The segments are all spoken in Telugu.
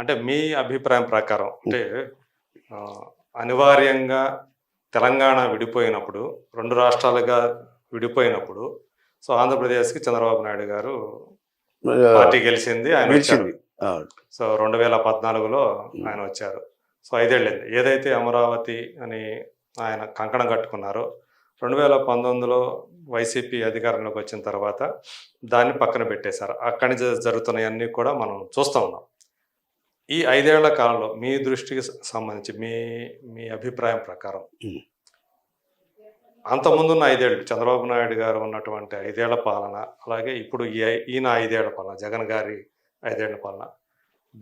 అంటే మీ అభిప్రాయం ప్రకారం అంటే అనివార్యంగా తెలంగాణ విడిపోయినప్పుడు 2 రాష్ట్రాలుగా విడిపోయినప్పుడు సో ఆంధ్రప్రదేశ్కి చంద్రబాబు నాయుడు గారు పార్టీ గెలిచింది, ఆయన వచ్చారు. సో 2014లో ఆయన వచ్చారు. సో 5 ఏళ్ళైంది. ఏదైతే అమరావతి అని ఆయన కంకణం కట్టుకున్నారో 2019లో వైసీపీ అధికారంలోకి వచ్చిన తర్వాత దాన్ని పక్కన పెట్టేశారు. అక్కడి నుంచి జరుగుతున్నవన్నీ కూడా మనం చూస్తూ ఉన్నాం. ఈ 5 ఏళ్ల కాలంలో మీ దృష్టికి సంబంధించి మీ అభిప్రాయం ప్రకారం అంతకుముందున్న 5 ఏళ్ళు చంద్రబాబు నాయుడు గారు ఉన్నటువంటి 5 ఏళ్ల పాలన, అలాగే ఇప్పుడు ఈయన 5 ఏళ్ల పాలన, జగన్ గారి 5 ఏళ్ల పాలన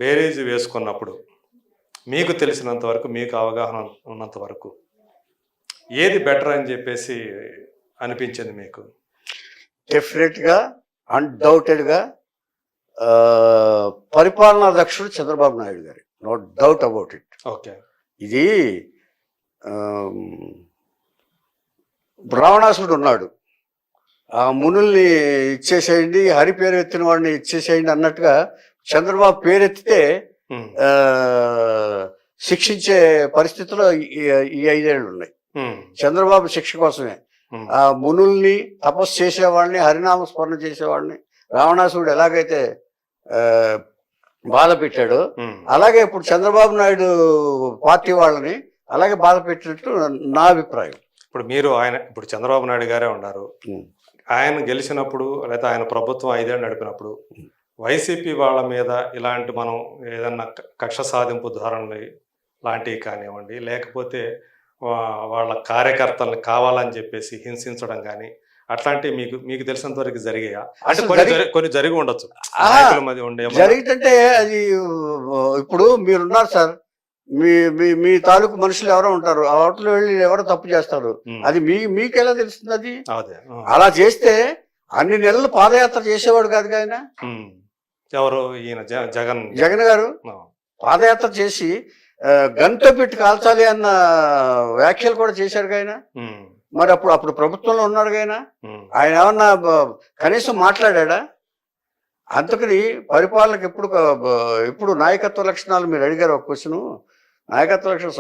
బేరీజు వేసుకున్నప్పుడు మీకు తెలిసినంత వరకు, మీకు అవగాహన ఉన్నంత వరకు ఏది బెటర్ అని చెప్పేసి అనిపించింది మీకు? డెఫినెట్గా అన్డౌటెడ్గా పరిపాలనా దక్షుడు చంద్రబాబు నాయుడు గారి, no doubt about it. Okay. ఇది రావణాసుడు ఉన్నాడు, ఆ మునుల్ని ఇచ్చేసేయండి, హరి పేరు ఎత్తిన వాడిని ఇచ్చేసేయండి అన్నట్టుగా చంద్రబాబు పేరెత్తితే శిక్షించే పరిస్థితిలో ఈ 5 ఏళ్ళు ఉన్నాయి. చంద్రబాబు శిక్ష కోసమే ఆ మునుల్ని, తపస్సు చేసేవాడిని, హరినామ స్మరణ చేసేవాడిని రావణాసుడు ఎలాగైతే బాధ పెట్టాడో అలాగే ఇప్పుడు చంద్రబాబు నాయుడు పార్టీ వాళ్ళని అలాగే బాధ పెట్టినట్టు నా అభిప్రాయం. ఇప్పుడు చంద్రబాబు నాయుడు గారే ఉన్నారు. ఆయన గెలిచినప్పుడు లేదా ఆయన ప్రభుత్వం 5 ఏళ్ళు నడిపినప్పుడు వైసీపీ వాళ్ళ మీద ఇలాంటి మనం ఏదన్నా కక్ష సాధింపు ధోరణి లాంటివి కానివ్వండి, లేకపోతే వాళ్ళ కార్యకర్తలను కావాలని చెప్పేసి హింసించడం కానీ అట్లాంటివి మీకు తెలిసినంత వరకు జరిగాయా? అంటే కొన్ని జరిగి ఉండొచ్చు, జరిగితే అది ఇప్పుడు మీరున్నారు సార్, మీ తాలూకు మనుషులు ఎవరో ఉంటారు, ఆ హోటల్ వెళ్ళి ఎవరో తప్పు చేస్తారు, అది మీకెలా తెలుస్తుంది? అది అలా చేస్తే అన్ని నెలలు పాదయాత్ర చేసేవాడు కాదు ఆయన. ఎవరు? ఈయన జగన్ గారు పాదయాత్ర చేసి గంట పెట్టి కాల్చాలి అన్న వ్యాఖ్యలు కూడా చేశాడు ఆయన. మరి అప్పుడు ప్రభుత్వంలో ఉన్నాడు ఆయన. ఆయన ఏమన్నా కనీసం మాట్లాడా? అందుకని పరిపాలనకు ఎప్పుడు నాయకత్వ లక్షణాలు మీరు అడిగారు ఒక క్వశ్చన్. నాయకత్వ లక్షణం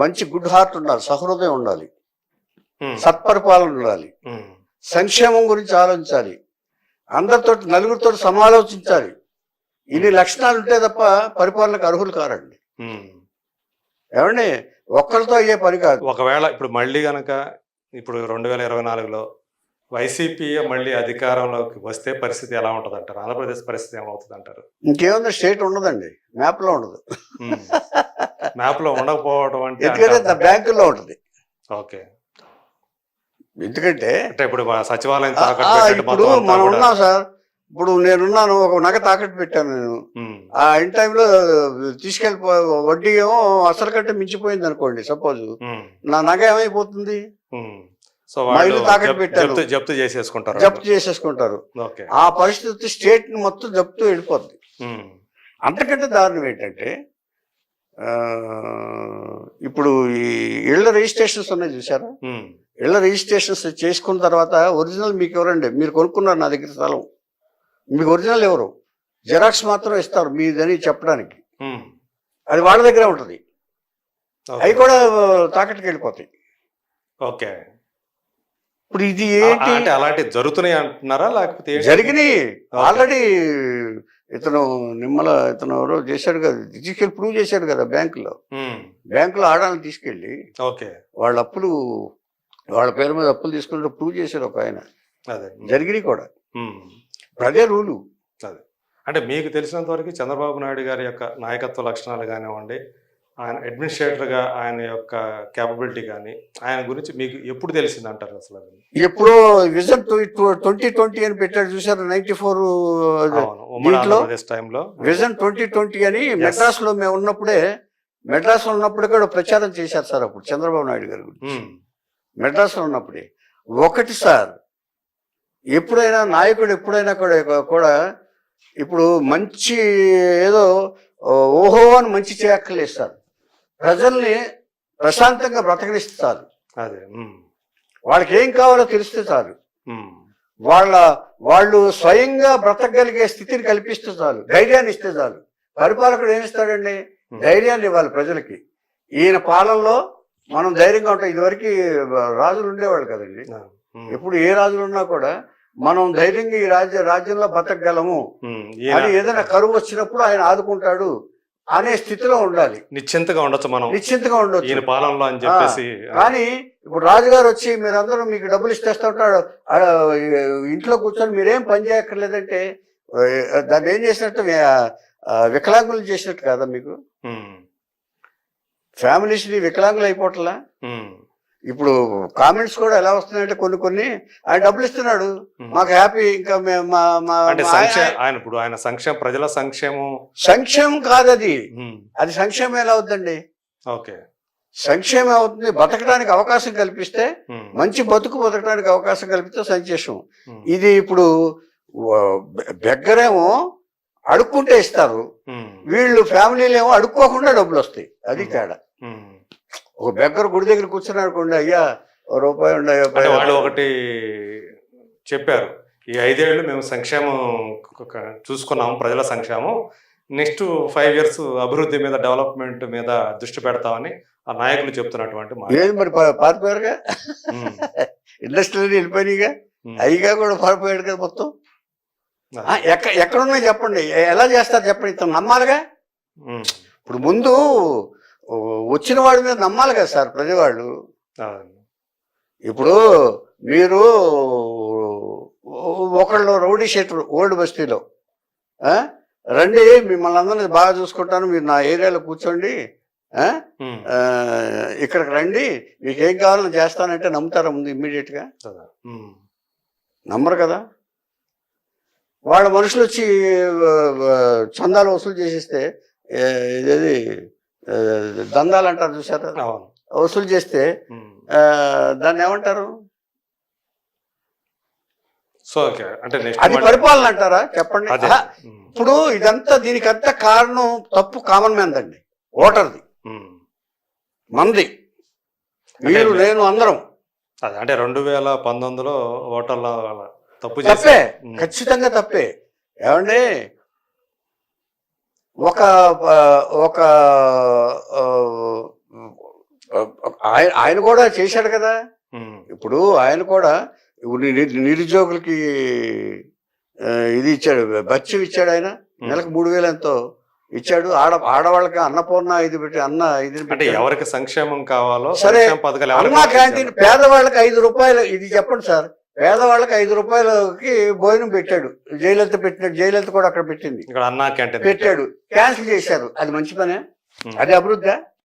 మంచి గుడ్ హార్ట్ ఉండాలి, సహృదయం ఉండాలి, సత్పరిపాలన ఉండాలి, సంక్షేమం గురించి ఆలోచించాలి, అందరితో నలుగురితో సమాలోచించాలి. ఇన్ని లక్షణాలు ఉంటే తప్ప పరిపాలనకు అర్హులు కారండి. ఏమండి, ఒక్కరితో అయ్యే పని కాదు. ఒకవేళ ఇప్పుడు మళ్ళీ గనక ఇప్పుడు 2024లో వైసీపీ మళ్ళీ అధికారంలోకి వస్తే పరిస్థితి ఎలా ఉంటుంది అంటారు? ఆంధ్రప్రదేశ్ పరిస్థితి ఏమవుతుంది అంటారు? ఇంకేముంది, స్టేట్ ఉండదండి, మ్యాప్ లో ఉండదు. మ్యాప్ లో ఉండకపోవడం అంటే ఎందుకంటే బ్యాంకుల్లో ఉంటుంది. ఓకే. ఎందుకంటే ఇప్పుడు సచివాలయం ఇప్పుడు మనం ఉన్నాం సార్, ఇప్పుడు నేనున్నాను, ఒక నగ తాకట్టు పెట్టాను నేను, ఆ ఇన్ టైంలో తీసుకెళ్ళిపో, వడ్డీ ఏమో అసలు కంటే మించిపోయింది అనుకోండి సపోజ్, నా నగ ఏమైపోతుంది? తాకట్టు పెట్టాను, జప్తు చేసేసుకుంటారు. ఆ పరిస్థితి స్టేట్ ని మొత్తం జప్తు వెళ్ళిపోద్ది. అంతకంటే దారుణం ఏంటంటే ఇప్పుడు ఈ ఇళ్ల రిజిస్ట్రేషన్స్ ఉన్నాయి చూసారా? ఇళ్ల రిజిస్ట్రేషన్స్ చేసుకున్న తర్వాత ఒరిజినల్ మీకు ఎవరండి? మీరు కొనుక్కున్నారు నా దగ్గర స్థలం, మీకు ఒరిజినల్ ఎవరు? జెరాక్స్ మాత్రం ఇస్తారు మీదని చెప్పడానికి, అది వాళ్ళ దగ్గర ఉంటుంది. అవి కూడా తాకట్టుకి వెళ్ళిపోతాయి. ఓకే. ఇప్పుడు ఇది ఏంటి? అలాంటివి జరుగుతున్నాయి అంటున్నారా లేకపోతే జరిగినాయి? ఆల్రెడీ ఇతను ఎవరో చేశాడు కదా, తీసుకెళ్ళి ప్రూవ్ చేశాడు కదా బ్యాంకులో ఆడాలని తీసుకెళ్ళి వాళ్ళ అప్పులు, వాళ్ళ పేరు మీద అప్పులు తీసుకుంటే ప్రూవ్ చేశారు ఒక ఆయన. జరిగినాయి కూడా. అదే రూలు. అంటే మీకు తెలిసినంత వరకు చంద్రబాబు నాయుడు గారి యొక్క నాయకత్వ లక్షణాలు కానివ్వండి, ఆయన అడ్మినిస్ట్రేటర్గా ఆయన యొక్క క్యాపబిలిటీ కానీ ఆయన గురించి మీకు ఎప్పుడు తెలిసింది అంటారు? అసలు ఎప్పుడో విజన్ 2020 అని పెట్టాడు చూసారు, 94 టైంలో విజన్ 2020 అని మెడ్రాస్లో మేము ఉన్నప్పుడే కూడా ప్రచారం చేశారు సార్ అప్పుడు చంద్రబాబు నాయుడు గారి గురించి. మెడ్రాస్లో ఉన్నప్పుడే ఒకటి సార్, ఎప్పుడైనా నాయకుడు కూడా ఇప్పుడు మంచి ఏదో ఓహో అని మంచి చేయక్కర్లేదు సార్, ప్రజల్ని ప్రశాంతంగా బ్రతకనిస్తారు. వాళ్ళకి ఏం కావాలో తెలిస్తే చాలు, వాళ్ళు స్వయంగా బ్రతకగలిగే స్థితిని కల్పిస్తే చాలు, ధైర్యాన్ని ఇస్తే చాలు. పరిపాలకుడు ఏమిస్తాడండి? ధైర్యాన్ని ఇవ్వాలి ప్రజలకి. ఈయన పాలనలో మనం ధైర్యంగా ఉంటాం. ఇదివరకు రాజులు ఉండేవాళ్ళు కదండి. ఇప్పుడు ఏ రాజులు ఉన్నా కూడా మనం ధైర్యంగా ఈ రాజ్యంలో బతకగలము అని, ఏదైనా కరువు వచ్చినప్పుడు ఆయన ఆదుకుంటాడు అనే స్థితిలో ఉండాలి. నిశ్చింతగా ఉండొచ్చు, మనం నిశ్చింతగా ఉండొచ్చు ఈయన పాలనలో అని చెప్పేసి. కానీ ఇప్పుడు రాజుగారు వచ్చి మీరందరూ మీకు డబ్బులు ఇచ్చేస్తా ఉంటాడు, ఇంట్లో కూర్చొని మీరేం పని చేయక్కర్లేదంటే దాన్ని ఏం చేసినట్టు? వికలాంగులు చేసినట్టు కదా మీకు? ఫ్యామిలీస్ ని వికలాంగులు అయిపోవట్లా? ఇప్పుడు కామెంట్స్ కూడా ఎలా వస్తున్నాయంటే కొన్ని ఆయన డబ్బులు ఇస్తున్నాడు, మాకు హ్యాపీ. ఇంకా ఆయన ఇప్పుడు ఆయన సంక్షేమం, ప్రజల సంక్షేమం కాదు అది. అది సంక్షేమం ఎలా అవుతుందండి? ఓకే, సంక్షేమం అవుతుంది బతకడానికి అవకాశం కల్పిస్తే, మంచి బతకడానికి అవకాశం కల్పిస్తే సంక్షేమం. ఇది ఇప్పుడు బెగ్గరేమో అడుక్కుంటే ఇస్తారు, వీళ్ళు ఫ్యామిలీలు ఏమో అడుక్కోకుండా డబ్బులు వస్తాయి. అది తేడా. ఒక బెగ్గర గుడి దగ్గర కూర్చున్నాడు అనుకోండి, అయ్యా రూపాయి వాళ్ళు ఒకటి చెప్పారు, ఈ 5 ఏళ్ళు మేము సంక్షేమం చూసుకున్నాము, ప్రజల సంక్షేమం, నెక్స్ట్ 5 years అభివృద్ధి మీద, డెవలప్మెంట్ మీద దృష్టి పెడతామని ఆ నాయకులు చెప్తున్నటువంటి మరి పారిపోయారుగా, ఇండస్ట్రీలు వెళ్ళిపోయినాయిగా, అయ్యిగా కూడా పారిపోయాడు కదా మొత్తం. ఎక్కడున్నాయి చెప్పండి, ఎలా చేస్తారు చెప్పండి, ఇతను నమ్మాలిగా. ఇప్పుడు ముందు వచ్చిన వాడి మీద నమ్మాలి కదా సార్ ప్రజవాళ్ళు. ఇప్పుడు మీరు ఒకళ్ళు రౌడీ షీటర్ ఓల్డ్ బస్తీలో రండి, మిమ్మల్ని అందరినీ బాగా చూసుకుంటాను, మీరు నా ఏరియాలో కూర్చోండి, ఇక్కడికి రండి, మీకు ఏం కావాలో చేస్తానంటే నమ్ముతారా ముందు ఇమ్మీడియట్ గా? నమ్మరు కదా. వాళ్ళ మనుషులు వచ్చి చందాలు వసూలు చేసేస్తే, ఇదేది దందాలు అంటారు చూసారా, వసూలు చేస్తే దాన్ని ఏమంటారు? అది పరిపాలన అంటారా చెప్పండి? ఇప్పుడు ఇదంతా దీనికంతా కారణం తప్పు కామన్ మ్యాన్ దండి, ఓటర్ది, మంది, మీరు నేను అందరం. అంటే 2019లో ఓటర్ల తప్పే, ఖచ్చితంగా తప్పే. ఏమండి, ఒక ఆయన కూడా చేశాడు కదా. ఇప్పుడు ఆయన కూడా నిరుద్యోగులకి ఇది ఇచ్చాడు, బత్యం ఇచ్చాడు. ఆయన నెలకు 3,000 ఎంతో ఇచ్చాడు. ఆడవాళ్ళకి అన్నపూర్ణ ఇది పెట్టి అంటే ఎవరికి సంక్షేమం కావాలో సరే, అన్నా క్యాంటీన్ పేదవాళ్ళకి 5 రూపాయలు, ఇది చెప్పండి సార్, పేదవాళ్ళకి 5 రూపాయలకి భోజనం పెట్టాడు. జయలలిత పెట్టినట్టు, జయలలిత కూడా అక్కడ పెట్టింది, అన్నా క్యాంటీన్ పెట్టాడు, క్యాన్సిల్ చేశారు. అది మంచి పనే? అది అభివృద్ధి?